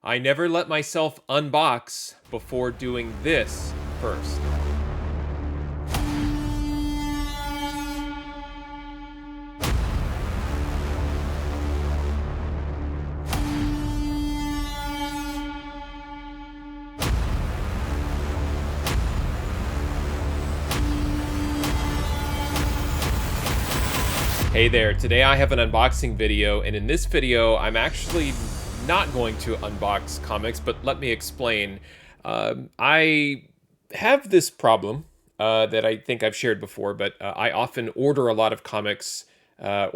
I never let myself unbox before doing this first. Hey there, today I have an unboxing video, and in this video, I'm actually not going to unbox comics, but let me explain. I have this problem that I think I've shared before, but I often order a lot of comics, I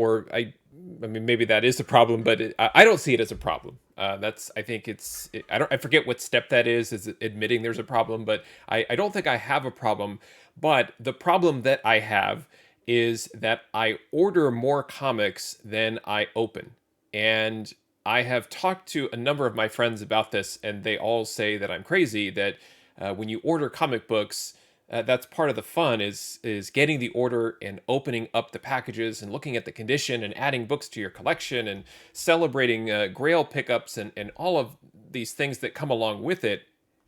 mean, maybe that is a problem, but I don't see it as a problem. I think I forget what step that is it admitting there's a problem, but I don't think I have a problem. But the problem that I have is that I order more comics than I open. And I have talked to a number of my friends about this, and they all say that I'm crazy, that when you order comic books, that's part of the fun is getting the order and opening up the packages and looking at the condition and adding books to your collection and celebrating grail pickups and all of these things that come along with it.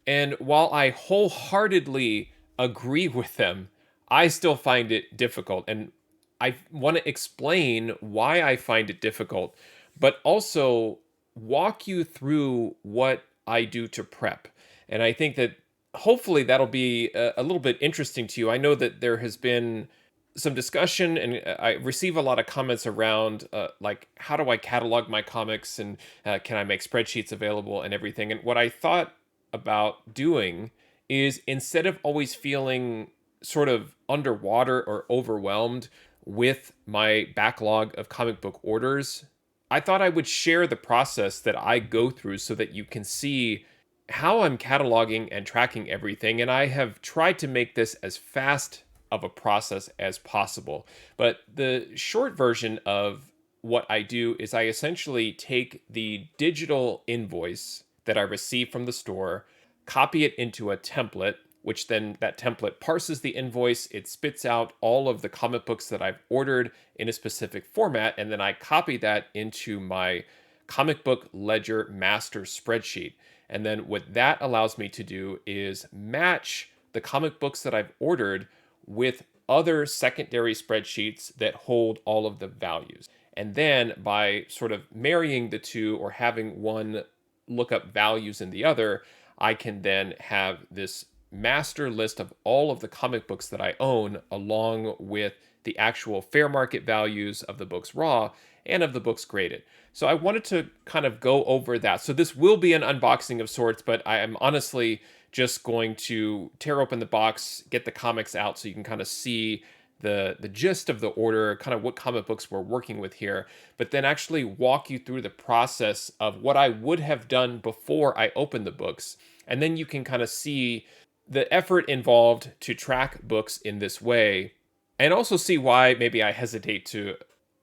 And while I wholeheartedly agree with them, I still find it difficult. And I want to explain why I find it difficult, but also walk you through what I do to prep. And I think that hopefully that'll be a little bit interesting to you. I know that there has been some discussion, and I receive a lot of comments around like, how do I catalog my comics, and can I make spreadsheets available and everything. And what I thought about doing is, instead of always feeling sort of underwater or overwhelmed with my backlog of comic book orders, I thought I would share the process that I go through so that you can see how I'm cataloging and tracking everything. And I have tried to make this as fast of a process as possible. But the short version of what I do is I essentially take the digital invoice that I receive from the store, copy it into a template, which then that template parses the invoice. It spits out all of the comic books that I've ordered in a specific format, and then I copy that into my comic book ledger master spreadsheet. And then what that allows me to do is match the comic books that I've ordered with other secondary spreadsheets that hold all of the values. And then by sort of marrying the two, or having one look up values in the other, I can then have this master list of all of the comic books that I own, along with the actual fair market values of the books raw and of the books graded. So I wanted to kind of go over that. So this will be an unboxing of sorts, but I am honestly just going to tear open the box, get the comics out, so you can kind of see the gist of the order, kind of what comic books we're working with here, but then actually walk you through the process of what I would have done before I opened the books. And then you can kind of see the effort involved to track books in this way, and also see why maybe I hesitate to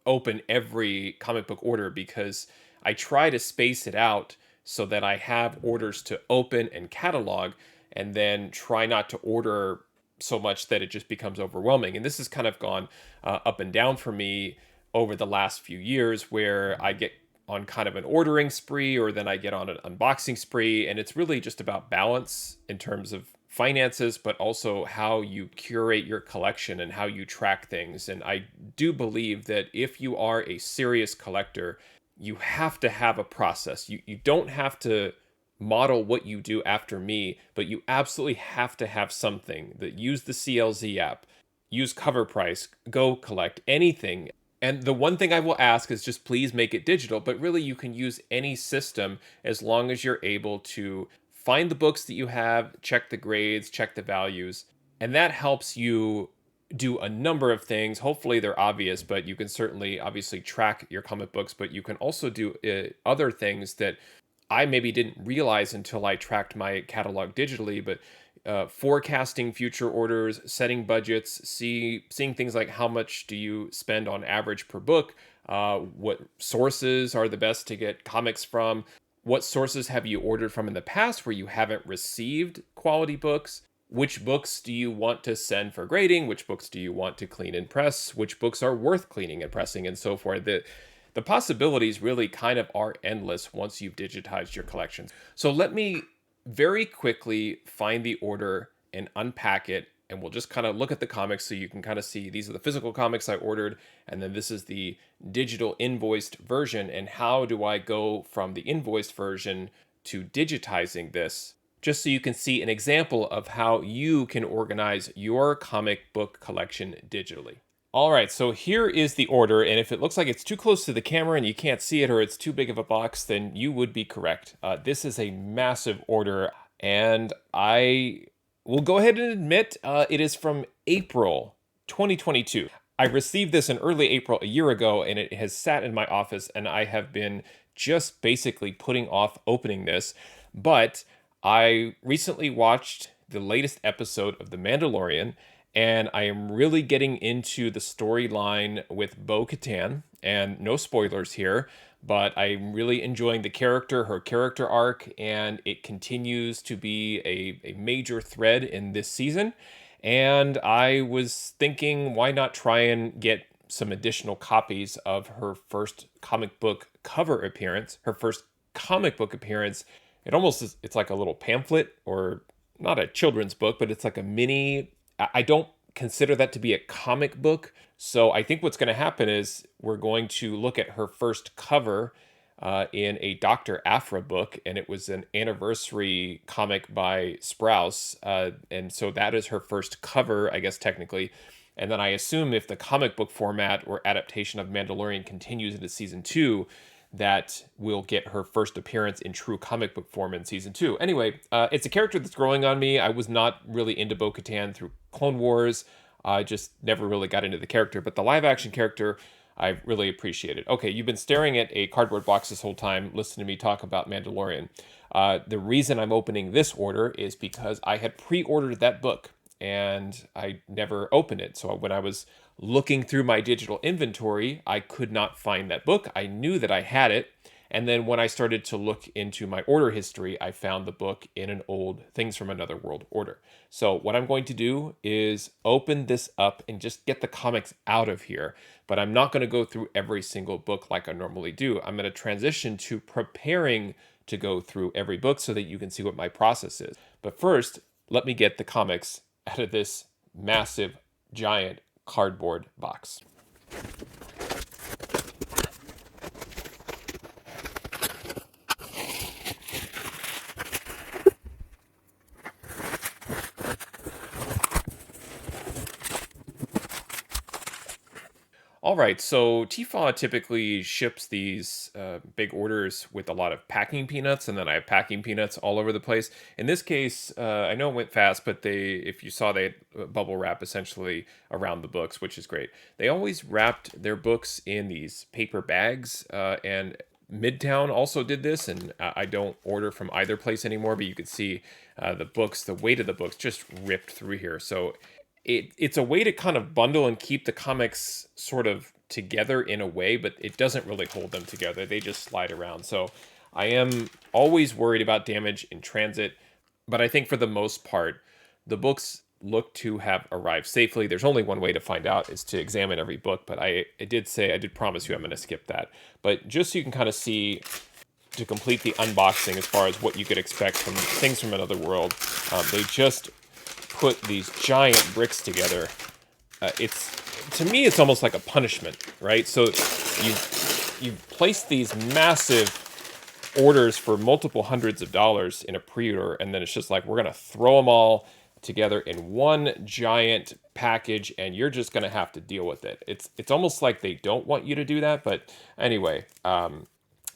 open every comic book order, because I try to space it out so that I have orders to open and catalog, and then try not to order so much that it just becomes overwhelming. And this has kind of gone up and down for me over the last few years, where I get on kind of an ordering spree, or then I get on an unboxing spree, and it's really just about balance in terms of finances, but also how you curate your collection and how you track things. And I do believe that if you are a serious collector, you have to have a process. You don't have to model what you do after me, but you absolutely have to have something. That use the CLZ app, use Cover Price, Go Collect, anything. And the one thing I will ask is just please make it digital, but really you can use any system as long as you're able to find the books that you have, check the grades, check the values, and that helps you do a number of things. Hopefully they're obvious, but you can certainly obviously track your comic books, but you can also do other things that I maybe didn't realize until I tracked my catalog digitally, but forecasting future orders, setting budgets, seeing things like how much do you spend on average per book, what sources are the best to get comics from, what sources have you ordered from in the past where you haven't received quality books, which books do you want to send for grading, which books do you want to clean and press, which books are worth cleaning and pressing, and so forth. The The possibilities really kind of are endless once you've digitized your collections. So let me very quickly find the order and unpack it. And we'll just kind of look at the comics so you can kind of see these are the physical comics I ordered. And then this is the digital invoiced version. And how do I go from the invoiced version to digitizing this? Just so you can see an example of how you can organize your comic book collection digitally. All right, so here is the order, and if it looks like it's too close to the camera and you can't see it or it's too big of a box, then you would be correct. This is a massive order, and I will go ahead and admit it is from April 2022. I received this in early April a year ago, and it has sat in my office, and I have been just basically putting off opening this, but I recently watched the latest episode of The Mandalorian, and I am really getting into the storyline with Bo-Katan, and no spoilers here, but I'm really enjoying the character, her character arc, and it continues to be a major thread in this season. And I was thinking, why not try and get some additional copies of her first comic book cover appearance, her first comic book appearance. It almost is, it's like a little pamphlet, or not a children's book, but it's like a mini. I don't consider that to be a comic book. So I think what's going to happen is we're going to look at her first cover in a Dr. Aphra book, and it was an anniversary comic by Sprouse. And so that is her first cover, I guess, technically. And then I assume if the comic book format or adaptation of Mandalorian continues into season 2, that we'll get her first appearance in true comic book form in season 2. Anyway, it's a character that's growing on me. I was not really into Bo-Katan through Clone Wars. I just never really got into the character, but the live action character, I really appreciate it. Okay, you've been staring at a cardboard box this whole time, listening to me talk about Mandalorian. The reason I'm opening this order is because I had pre-ordered that book and I never opened it. So when I was looking through my digital inventory, I could not find that book. I knew that I had it. And then when I started to look into my order history, I found the book in an old Things from Another World order. So what I'm going to do is open this up and just get the comics out of here. But I'm not going to go through every single book like I normally do. I'm going to transition to preparing to go through every book so that you can see what my process is. But first, let me get the comics out of this massive, giant cardboard box. All right, so Tfaw typically ships these big orders with a lot of packing peanuts, and then I have packing peanuts all over the place. In this case, I know it went fast, but if you saw, they had bubble wrap essentially around the books, which is great. They always wrapped their books in these paper bags, and Midtown also did this, and I don't order from either place anymore, but you could see the weight of the books just ripped through here. So it's a way to kind of bundle and keep the comics sort of together in a way, but it doesn't really hold them together. They just slide around. So I am always worried about damage in transit, but I think for the most part, the books look to have arrived safely. There's only one way to find out, is to examine every book, but I did promise you I'm going to skip that. But just so you can kind of see, to complete the unboxing as far as what you could expect from Things from Another World, they just put these giant bricks together. To me, it's almost like a punishment, right? So you place these massive orders for multiple hundreds of dollars in a pre-order, and then it's just like, we're gonna throw them all together in one giant package, and you're just gonna have to deal with it. It's almost like they don't want you to do that, but anyway, let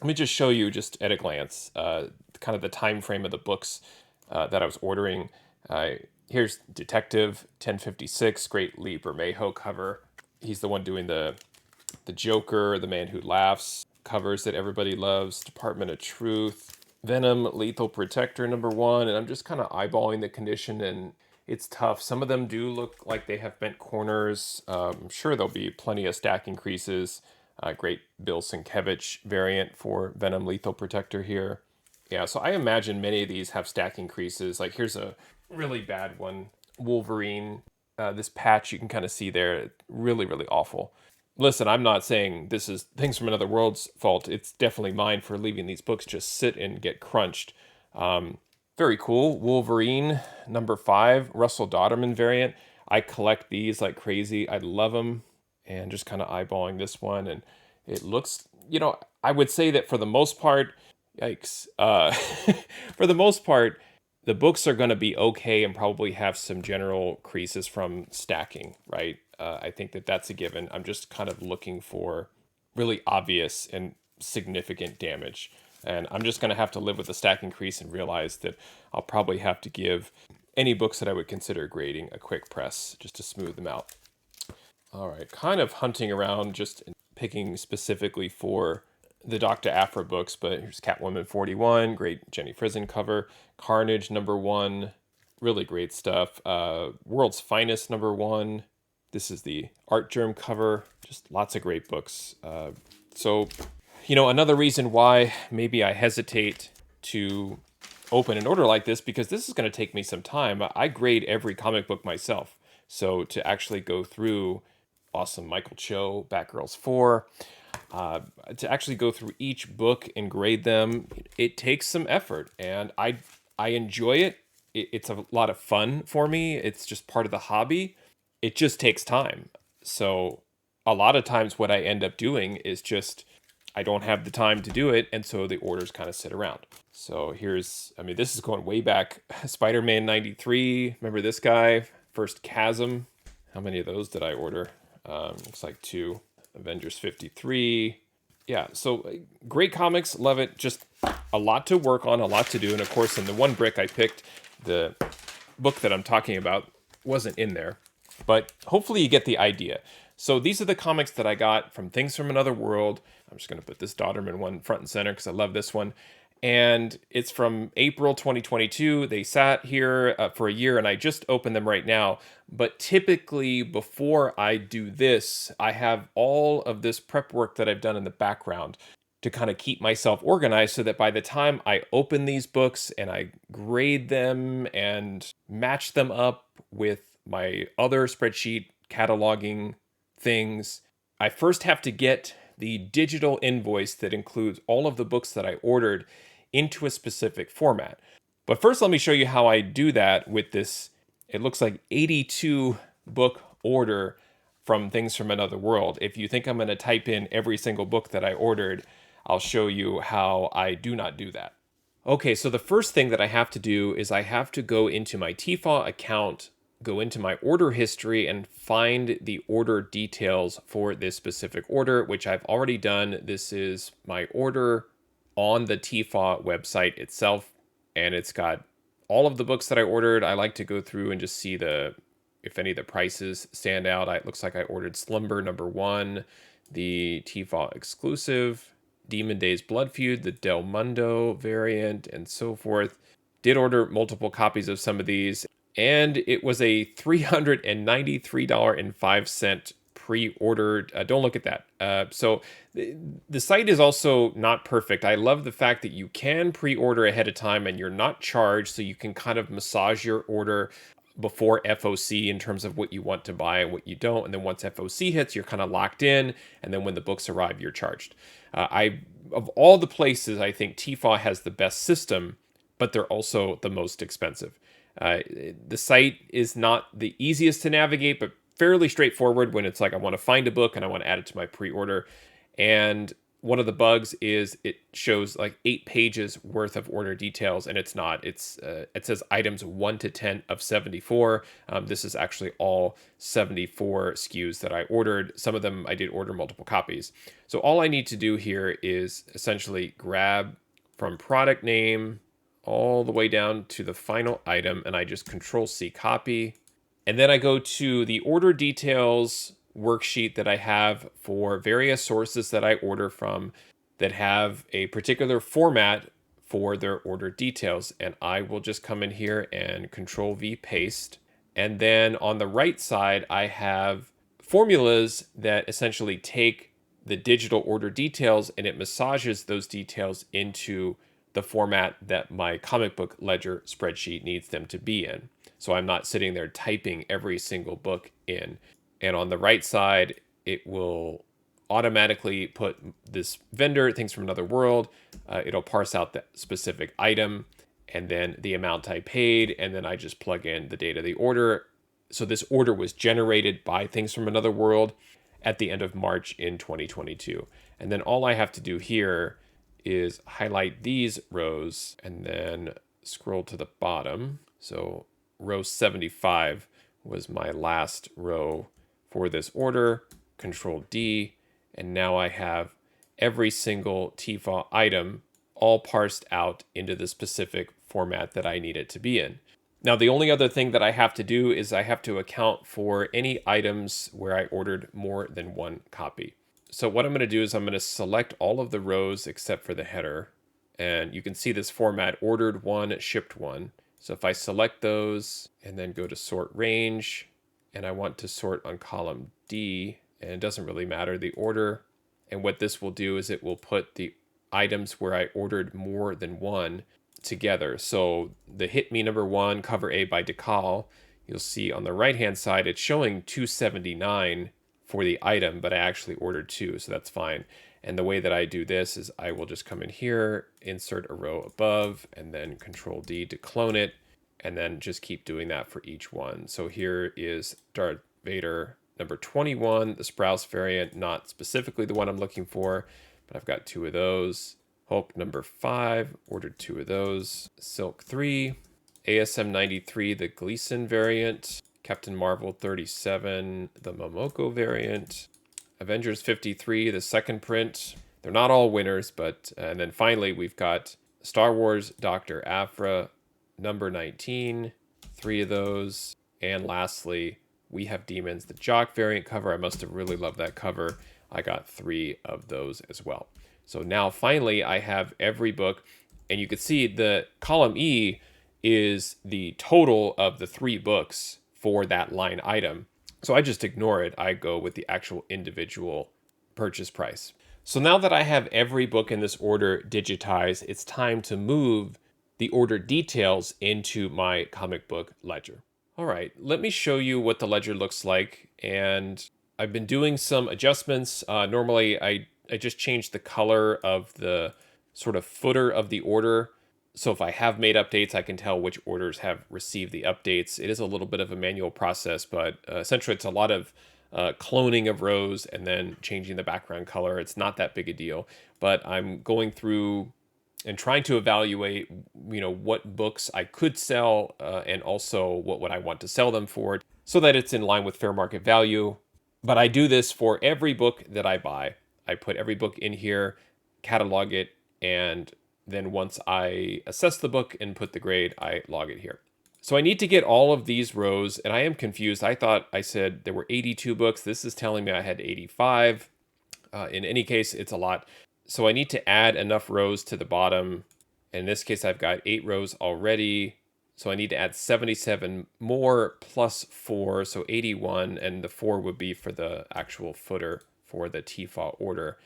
me just show you just at a glance kind of the time frame of the books that I was ordering. Here's Detective 1056, great Lee Bermejo cover. He's the one doing the Joker, The Man Who Laughs covers that everybody loves. Department of Truth, Venom, Lethal Protector #1, and I'm just kind of eyeballing the condition, and it's tough. Some of them do look like they have bent corners. I'm sure there'll be plenty of stack increases. Great Bill Sienkiewicz variant for Venom Lethal Protector here. Yeah, so I imagine many of these have stack increases. Like here's a really bad one, Wolverine. This patch you can kind of see there, really, really awful. Listen, I'm not saying this is Things from Another World's fault. It's definitely mine for leaving these books just sit and get crunched. Um, Very cool. Wolverine #5, Russell Dodderman variant. I collect these like crazy. I love them. And just kind of eyeballing this one, and it looks, I would say that for the most part, yikes. For the most part, the books are going to be okay and probably have some general creases from stacking, right? I think that that's a given. I'm just kind of looking for really obvious and significant damage. And I'm just going to have to live with the stacking crease and realize that I'll probably have to give any books that I would consider grading a quick press just to smooth them out. All right, kind of hunting around, just picking specifically for the Dr. Aphra books, but here's Catwoman 41, great Jenny Frison cover. Carnage #1, really great stuff. World's Finest #1. This is the Art Germ cover. Just lots of great books. So, another reason why maybe I hesitate to open an order like this, because this is going to take me some time. I grade every comic book myself. So to actually go through awesome Michael Cho, Batgirls 4, to actually go through each book and grade them, it takes some effort, and I enjoy it. It's a lot of fun for me. It's just part of the hobby. It just takes time. So a lot of times what I end up doing is just I don't have the time to do it, and so the orders kind of sit around. So this is going way back. Spider-Man 93, remember this guy? First Chasm. How many of those did I order? Looks like 2. Avengers 53. Yeah, so great comics, love it. Just a lot to work on, a lot to do. And of course, in the one brick I picked, the book that I'm talking about wasn't in there. But hopefully you get the idea. So these are the comics that I got from Things from Another World. I'm just going to put this Dodderman one front and center because I love this one. And it's from April 2022. They sat here for a year, and I just opened them right now. But typically, before I do this, I have all of this prep work that I've done in the background to kind of keep myself organized so that by the time I open these books and I grade them and match them up with my other spreadsheet cataloging things, I first have to get the digital invoice that includes all of the books that I ordered into a specific format. But first, let me show you how I do that with this. It looks like 82 book order from Things from Another World. If you think I'm going to type in every single book that I ordered, I'll show you how I do not do that. Okay, so the first thing that I have to do is I have to go into my TFAW account, go into my order history, and find the order details for this specific order, which I've already done. This is my order on the TFAW website itself, and it's got all of the books that I ordered. I like to go through and just see if any of the prices stand out. It looks like I ordered Slumber #1, the TFAW exclusive, Demon Days Blood Feud, the Del Mundo variant, and so forth. Did order multiple copies of some of these, and it was a $393.05 pre-ordered. Don't look at that. So the site is also not perfect. I love the fact that you can pre-order ahead of time and you're not charged, so you can kind of massage your order before FOC in terms of what you want to buy and what you don't. And then once FOC hits, you're kind of locked in. And then when the books arrive, you're charged. Of all the places, I think TFAW has the best system, but they're also the most expensive. The site is not the easiest to navigate, but fairly straightforward when it's like I want to find a book and I want to add it to my pre-order. And one of the bugs is it shows like 8 pages worth of order details, and it's not. It says items 1 to 10 of 74. This is actually all 74 SKUs that I ordered. Some of them I did order multiple copies. So all I need to do here is essentially grab from product name all the way down to the final item, and I just Control-C copy. And then I go to the order details worksheet that I have for various sources that I order from that have a particular format for their order details. And I will just come in here and Control-V paste. And then on the right side, I have formulas that essentially take the digital order details and it massages those details into the format that my comic book ledger spreadsheet needs them to be in. So I'm not sitting there typing every single book in. And on the right side, it will automatically put this vendor, things from another world. It'll parse out the specific item and then the amount I paid. And then I just plug in the date of the order. So this order was generated by things from another world at the end of March in 2022. And then all I have to do here is highlight these rows and then scroll to the bottom. So row 75 was my last row for this order. Control D, and now I have every single TFA item all parsed out into the specific format that I need it to be in. Now, the only other thing that I have to do is I have to account for any items where I ordered more than one copy. So what I'm going to do is I'm going to select all of the rows except for the header. And you can see this format: ordered one, shipped one. So if I select those and then go to sort range, and I want to sort on column D, and it doesn't really matter the order. And what this will do is it will put the items where I ordered more than one together. So the hit me number one, cover A by Decal, you'll see on the right hand side it's showing 279 for the item, but I actually ordered two, so that's fine. And the way that I do this is I will just come in here, insert a row above, and then Control D to clone it, and then just keep doing that for each one. So here is Darth Vader number 21, the Sprouse variant, not specifically the one I'm looking for, but I've got two of those. Hulk number 5, ordered two of those. Silk 3, ASM 93, the Gleason variant. Captain Marvel 37, the Momoko variant. Avengers 53, the second print. They're not all winners, but and then finally we've got Star Wars Dr. Aphra number 19, 3 of those. And lastly, We Have Demons, the Jock variant cover. I must have really loved that cover. I got 3 of those as well. So now finally I have every book, and you can see the column E is the total of the 3 books for that line item. So I just ignore it. I go with the actual individual purchase price. So now that I have every book in this order digitized, it's time to move the order details into my comic book ledger. All right, let me show you what the ledger looks like. And I've been doing some adjustments. Normally, I just changed the color of the sort of footer of the order. So if I have made updates, I can tell which orders have received the updates. It is a little bit of a manual process, but essentially it's a lot of cloning of rows and then changing the background color. It's not that big a deal, but I'm going through and trying to evaluate, what books I could sell and also what would I want to sell them for, so that it's in line with fair market value. But I do this for every book that I buy. I put every book in here, catalog it, and then once I assess the book and put the grade, I log it here. So I need to get all of these rows, and I am confused. I thought I said there were 82 books. This is telling me I had 85. In any case, it's a lot. So I need to add enough rows to the bottom. In this case, I've got 8 rows already. So I need to add 77 more plus 4, so 81, and the 4 would be for the actual footer for the TFA order.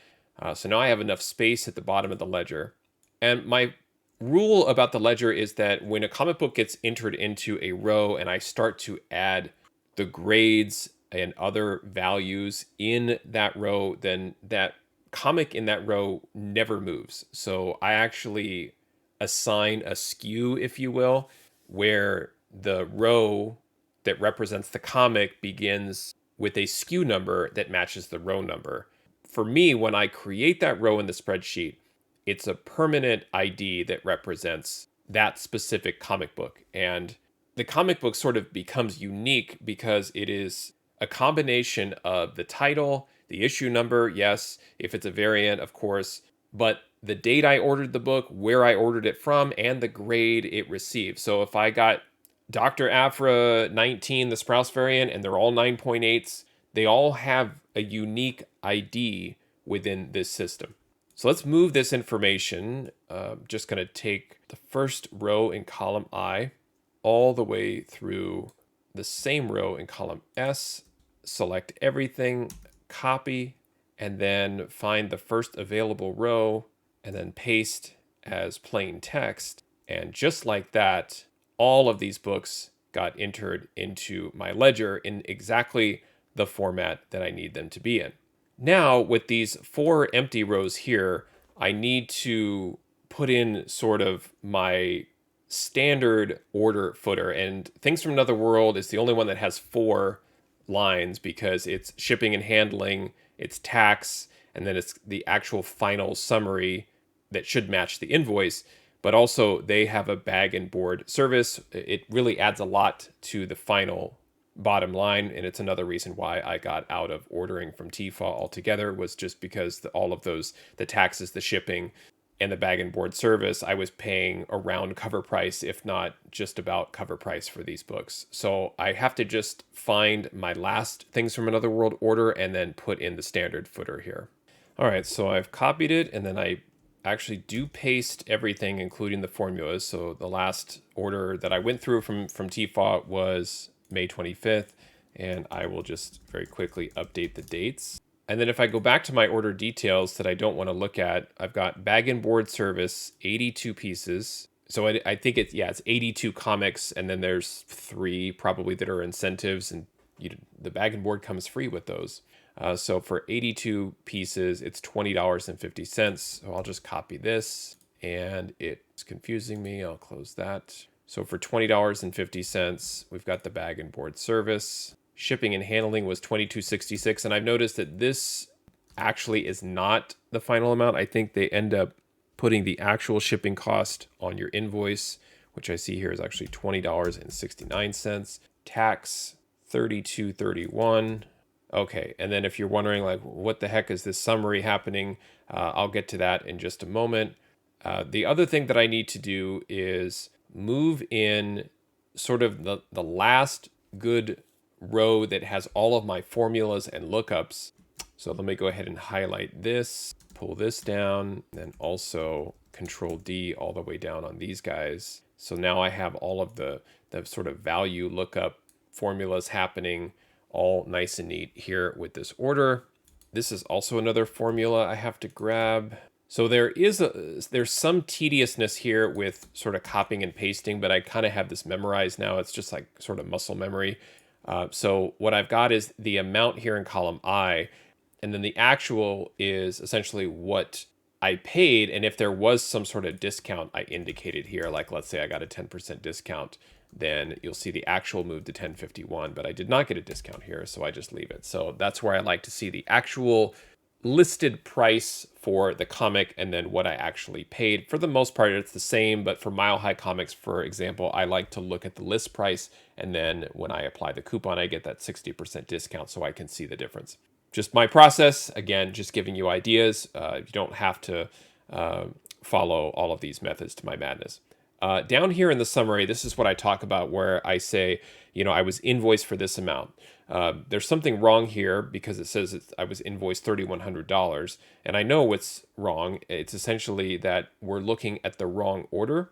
So now I have enough space at the bottom of the ledger. And my rule about the ledger is that when a comic book gets entered into a row and I start to add the grades and other values in that row, then that comic in that row never moves. So I actually assign a skew, if you will, where the row that represents the comic begins with a skew number that matches the row number. For me, when I create that row in the spreadsheet, it's a permanent ID that represents that specific comic book. And the comic book sort of becomes unique because it is a combination of the title, the issue number, yes, if it's a variant, of course, but the date I ordered the book, where I ordered it from, and the grade it received. So if I got Dr. Aphra 19, the Sprouse variant, and they're all 9.8s, they all have a unique ID within this system. So let's move this information. Just going to take the first row in column I all the way through the same row in column S, select everything, copy, and then find the first available row and then paste as plain text. And just like that, all of these books got entered into my ledger in exactly the format that I need them to be in. Now, with these 4 empty rows here, I need to put in sort of my standard order footer. And Things from Another World is the only one that has 4 lines because it's shipping and handling, it's tax, and then it's the actual final summary that should match the invoice. But also, they have a bag and board service. It really adds a lot to the final bottom line, and it's another reason why I got out of ordering from TFA altogether, was just because all of those, the taxes, the shipping, and the bag and board service, I was paying around cover price, if not just about cover price for these books. So I have to just find my last Things from Another World order and then put in the standard footer here. All right, so I've copied it, and then I actually do paste everything, including the formulas. So the last order that I went through from TFA was May 25th, and I will just very quickly update the dates. And then if I go back to my order details that I don't want to look at, I've got bag and board service, 82 pieces. So I think it's 82 comics, and then there's 3 probably that are incentives, and the bag and board comes free with those. So for 82 pieces, it's $20.50. So I'll just copy this, and it's confusing me. I'll close that. So for $20.50, we've got the bag and board service. Shipping and handling was $22.66, and I've noticed that this actually is not the final amount. I think they end up putting the actual shipping cost on your invoice, which I see here is actually $20.69. Tax, $32.31. Okay, and then if you're wondering, like, what the heck is this summary happening, I'll get to that in just a moment. The other thing that I need to do is move in sort of the last good row that has all of my formulas and lookups. So let me go ahead and highlight this, pull this down, and also Control D all the way down on these guys. So now I have all of the sort of value lookup formulas happening all nice and neat here with this order. This is also another formula I have to grab. So there's some tediousness here with sort of copying and pasting, but I kind of have this memorized now. It's just like sort of muscle memory. So what I've got is the amount here in column I, and then the actual is essentially what I paid. And if there was some sort of discount I indicated here, like let's say I got a 10% discount, then you'll see the actual move to 1051, but I did not get a discount here, so I just leave it. So that's where I like to see the actual listed price for the comic and then what I actually paid. For the most part, it's the same, but for Mile High Comics, for example, I like to look at the list price, and then when I apply the coupon, I get that 60% discount so I can see the difference. Just my process, again, just giving you ideas. You don't have to follow all of these methods to my madness. Down here in the summary, this is what I talk about where I say, I was invoiced for this amount. There's something wrong here because it says I was invoiced $3,100, and I know what's wrong. It's essentially that we're looking at the wrong order.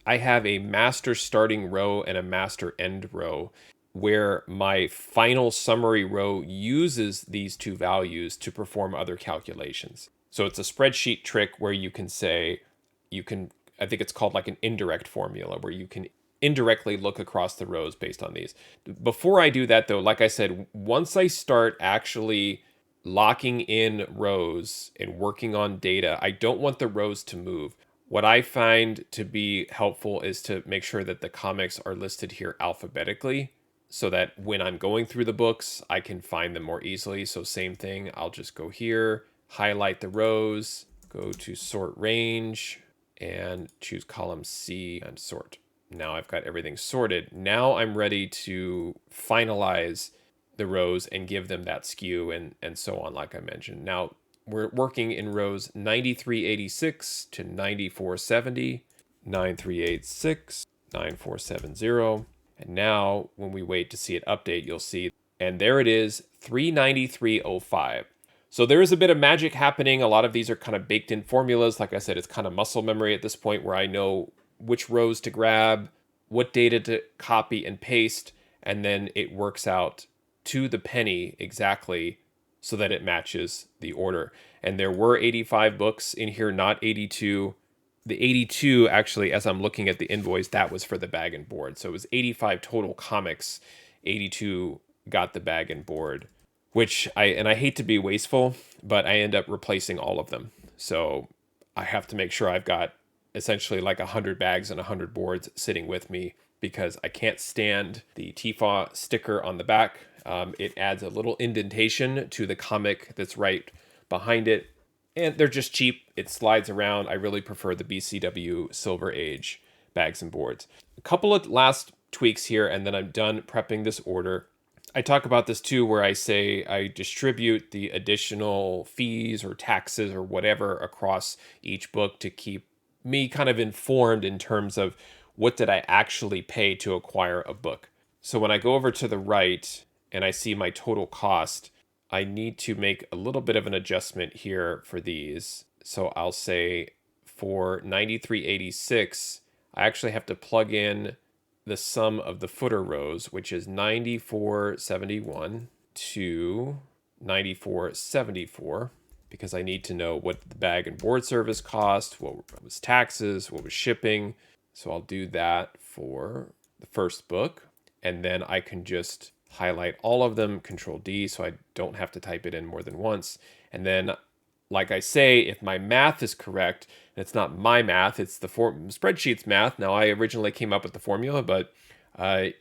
I have a master starting row and a master end row where my final summary row uses these 2 values to perform other calculations. So it's a spreadsheet trick where you can say, I think it's called like an indirect formula, where you can indirectly look across the rows based on these. Before I do that, though, like I said, once I start actually locking in rows and working on data, I don't want the rows to move. What I find to be helpful is to make sure that the comics are listed here alphabetically, so that when I'm going through the books, I can find them more easily. So same thing, I'll just go here, highlight the rows, go to sort range, and choose column C and sort. Now I've got everything sorted. Now I'm ready to finalize the rows and give them that skew and so on, like I mentioned. Now we're working in rows 9386 to 9470, 9386, 9470. And now when we wait to see it update, you'll see, and there it is, 393.05. So there is a bit of magic happening. A lot of these are kind of baked in formulas. Like I said, it's kind of muscle memory at this point where I know which rows to grab, what data to copy and paste, and then it works out to the penny exactly so that it matches the order. And there were 85 books in here, not 82. The 82, actually, as I'm looking at the invoice, that was for the bag and board. So it was 85 total comics. 82 got the bag and board which I hate to be wasteful, but I end up replacing all of them. So I have to make sure I've got essentially like 100 bags and 100 boards sitting with me because I can't stand the TFA sticker on the back. It adds a little indentation to the comic that's right behind it. And they're just cheap. It slides around. I really prefer the BCW Silver Age bags and boards. A couple of last tweaks here, and then I'm done prepping this order. I talk about this too, where I say I distribute the additional fees or taxes or whatever across each book to keep me kind of informed in terms of what did I actually pay to acquire a book. So when I go over to the right and I see my total cost, I need to make a little bit of an adjustment here for these. So I'll say for 93.86, I actually have to plug in the sum of the footer rows, which is 94.71 to 94.74, because I need to know what the bag and board service cost, what was taxes, what was shipping. So I'll do that for the first book, and then I can just highlight all of them, Control D, so I don't have to type it in more than once. And then, like I say, if my math is correct, and it's not my math, it's the spreadsheet's math. Now, I originally came up with the formula, but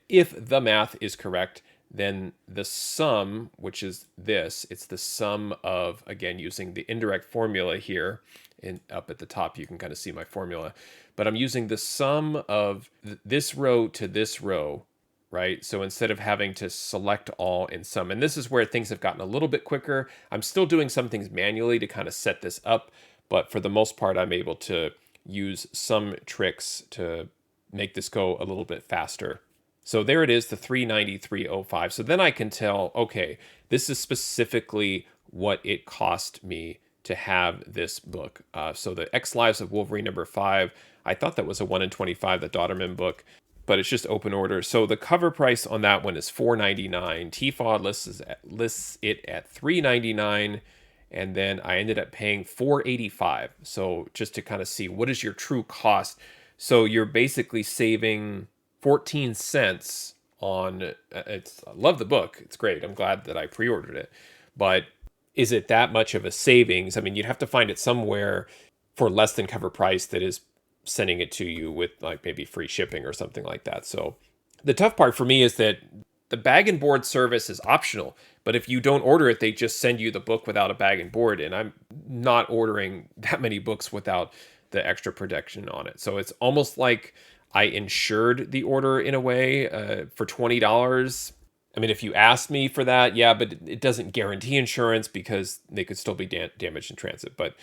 if the math is correct, then the sum, which is this, it's the sum of, again, using the indirect formula here, and up at the top, you can kind of see my formula, but I'm using the sum of this row to this row, right? So instead of having to select all in sum, and this is where things have gotten a little bit quicker. I'm still doing some things manually to kind of set this up, but for the most part, I'm able to use some tricks to make this go a little bit faster. So there it is, the 393.05. So then I can tell, okay, this is specifically what it cost me to have this book. So the X Lives of Wolverine #5, I thought that was a 1 in 25, the Dodderman book, but it's just open order. So the cover price on that one is $4.99. TFAW lists it at $3.99, and then I ended up paying $4.85. So just to kind of see what is your true cost. So you're basically saving 14 cents on it's. I love the book. It's great. I'm glad that I pre-ordered it. But is it that much of a savings? I mean, you'd have to find it somewhere for less than cover price that is sending it to you with like maybe free shipping or something like that. So the tough part for me is that the bag and board service is optional, but if you don't order it, they just send you the book without a bag and board, and I'm not ordering that many books without the extra protection on it. So it's almost like I insured the order in a way for $20. I mean, if you asked me for that, yeah, but it doesn't guarantee insurance because they could still be damaged in transit. But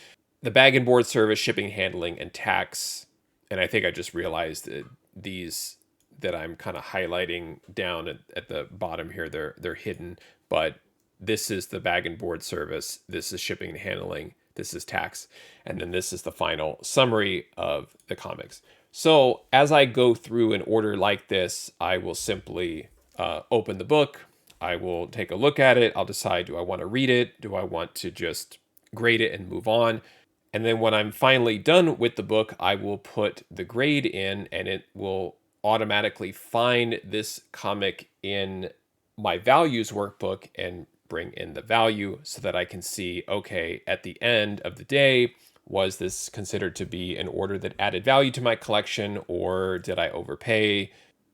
the bag and board service, shipping, handling, and tax, and I think I just realized that these that I'm kind of highlighting down at the bottom here, they're hidden, but this is the bag and board service, this is shipping and handling, this is tax, and then this is the final summary of the comics. So as I go through an order like this, I will simply open the book, I will take a look at it, I'll decide, do I want to read it, do I want to just grade it and move on? And then when I'm finally done with the book, I will put the grade in, and it will automatically find this comic in my values workbook and bring in the value so that I can see, okay, at the end of the day, was this considered to be an order that added value to my collection, or did I overpay?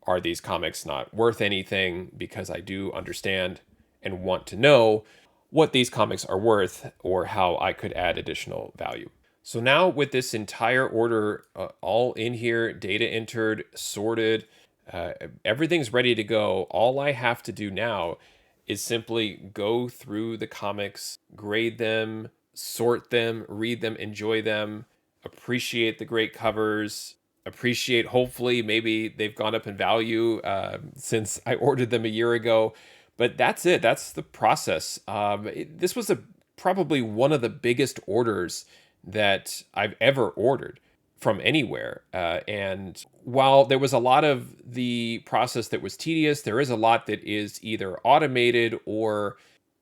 Are these comics not worth anything? Because I do understand and want to know what these comics are worth or how I could add additional value. So now with this entire order all in here, data entered, sorted, everything's ready to go. All I have to do now is simply go through the comics, grade them, sort them, read them, enjoy them, appreciate the great covers, appreciate hopefully maybe they've gone up in value since I ordered them a year ago. But that's it. That's the process. This was probably one of the biggest orders that I've ever ordered from anywhere. And while there was a lot of the process that was tedious, there is a lot that is either automated or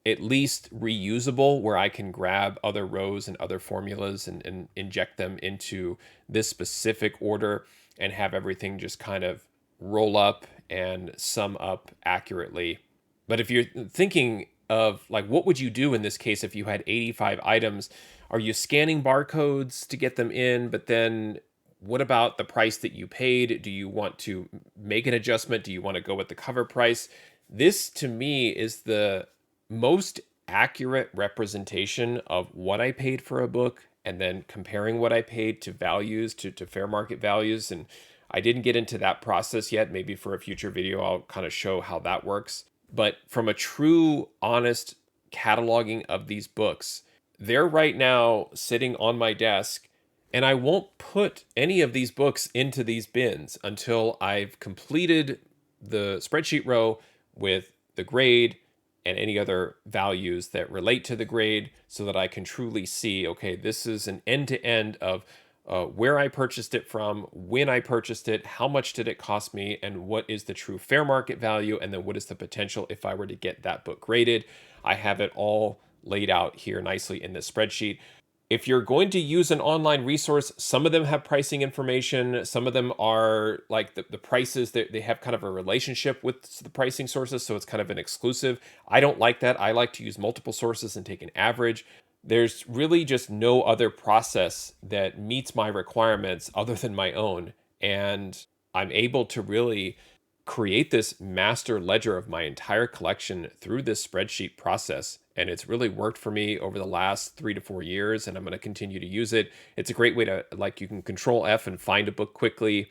at least reusable, where I can grab other rows and other formulas and inject them into this specific order and have everything just kind of roll up and sum up accurately. But if you're thinking of like what would you do in this case if you had 85 items? Are you scanning barcodes to get them in, but then what about the price that you paid? Do you want to make an adjustment? Do you want to go with the cover price? This to me is the most accurate representation of what I paid for a book, and then comparing what I paid to values, to fair market values. And I didn't get into that process yet. Maybe for a future video, I'll kind of show how that works. But from a true, honest cataloging of these books, they're right now sitting on my desk, and I won't put any of these books into these bins until I've completed the spreadsheet row with the grade and any other values that relate to the grade, so that I can truly see, okay, this is an end to end of where I purchased it from, when I purchased it, how much did it cost me, and what is the true fair market value, and then what is the potential if I were to get that book graded. I have it all laid out here nicely in this spreadsheet. If you're going to use an online resource, some of them have pricing information. Some of them are like the prices that they have kind of a relationship with the pricing sources. So it's kind of an exclusive. I don't like that. I like to use multiple sources and take an average. There's really just no other process that meets my requirements other than my own. And I'm able to really create this master ledger of my entire collection through this spreadsheet process. And it's really worked for me over the last 3 to 4 years, and I'm going to continue to use it. It's a great way to, like, you can control F and find a book quickly,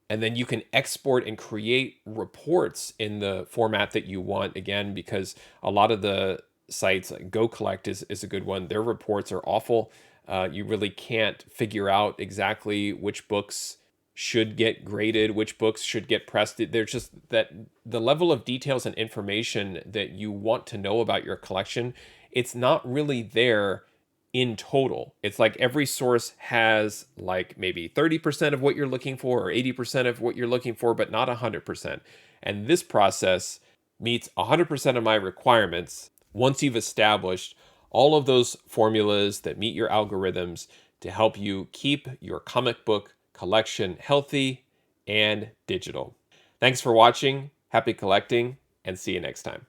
and then you can export and create reports in the format that you want, again, because a lot of the sites, like Go Collect is a good one. Their reports are awful. You really can't figure out exactly which books should get graded, which books should get pressed. There's just that the level of details and information that you want to know about your collection, it's not really there in total. It's like every source has like maybe 30% of what you're looking for or 80% of what you're looking for, but not 100%. And this process meets 100% of my requirements once you've established all of those formulas that meet your algorithms to help you keep your comic book collection healthy and digital. Thanks for watching. Happy collecting, and see you next time.